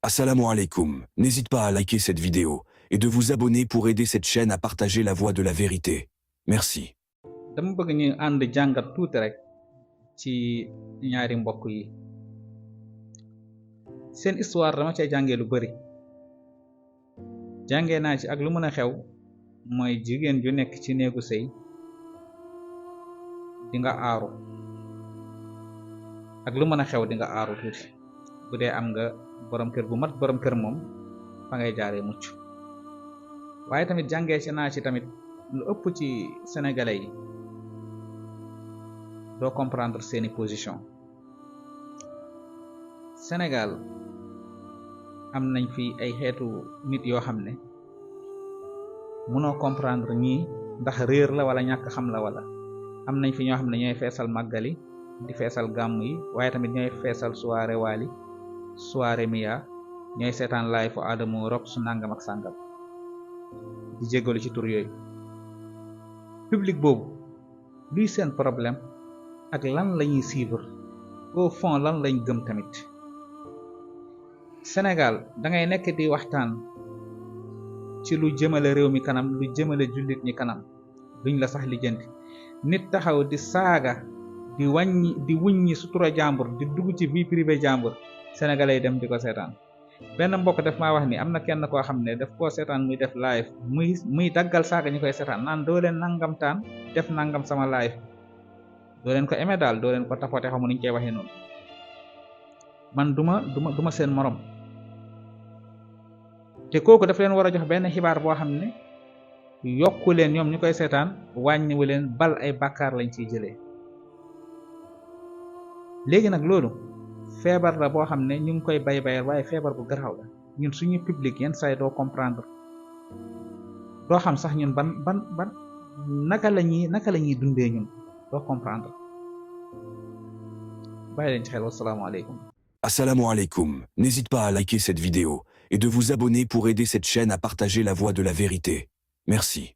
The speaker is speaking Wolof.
Assalamu alaikum. N'hésite pas à liker cette vidéo et de vous abonner pour aider cette chaîne à partager la voix de la vérité. Merci. dama bëgg ñu ànd jàngat tuuti rek ci ñaari mbokk yi seen histoire dama cay jàngee lu bari jàngee naa ci ak lu mën a xew mooy jigéen ju nekk ci néegu sëy di nga aaru ak lu mën a xew di nga aaru tuuti bu dee am nga borom kër bu mat borom kër moom fa ngay jaaree mucc waaye tamit jàngee ci naa ci tamit lu ëpp ci sénégalais yi doo comprendre seeni position Sénégal am nañ fi ay xeetu nit yoo xam ne mënoo comprendre ñii ndax réer la wala ñàkk xam la wala am nañ fi ñoo xam ne ñooy feesal màggali di feesal gàmm yi waaye tamit ñooy feesal soirée waali soirée miya ñooy seetaan live fu Adamo rock su nangam ak sàngam di jégalu ci tur yooyu public boobu luy seen problème ak lan lañuy suivre au fond lan lañ gëm tamit Sénégal dangay nekk di waxtaan ci lu jëmale réew mi kanam lu jëmale jullit ñi kanam duñ la sax lijjanti nit taxaw di saaga di wuññi sutura jàmbur di dugg ci vie privée jàmbur sénégalais yi dem di ko seetaan benn mbokk daf maa wax ni am na kenn koo xam ne daf koo seetaan muy def live muy daggal saaga ñu koy seetaan naan doo leen nangam taan def nangam sama live doo leen ko aimé daal doo leen ko tapoté xamu niñ koy waxee noonu man duma seen morom te kooku daf leen war a jox benn xibaar boo xam ne yokku leen ñoom ñu koy seetaan wàññiwu leen bal ay bàkkaar lañ ciy jëlee léegi nag loolu feebar la boo xam ne ñu ngi koy bayal waaye feebar bu garaaw la ñun suñu public yenn saa yi doo comprendre doo xam sax ñun ban naka la ñuy dundee ñun doo comprendre bàyyi leen ci xel wassalaamu aleykum. Assalamu alaikum. N'hésite pas à liker cette vidéo et de vous abonner pour aider cette chaîne à partager la voix de la vérité. Merci.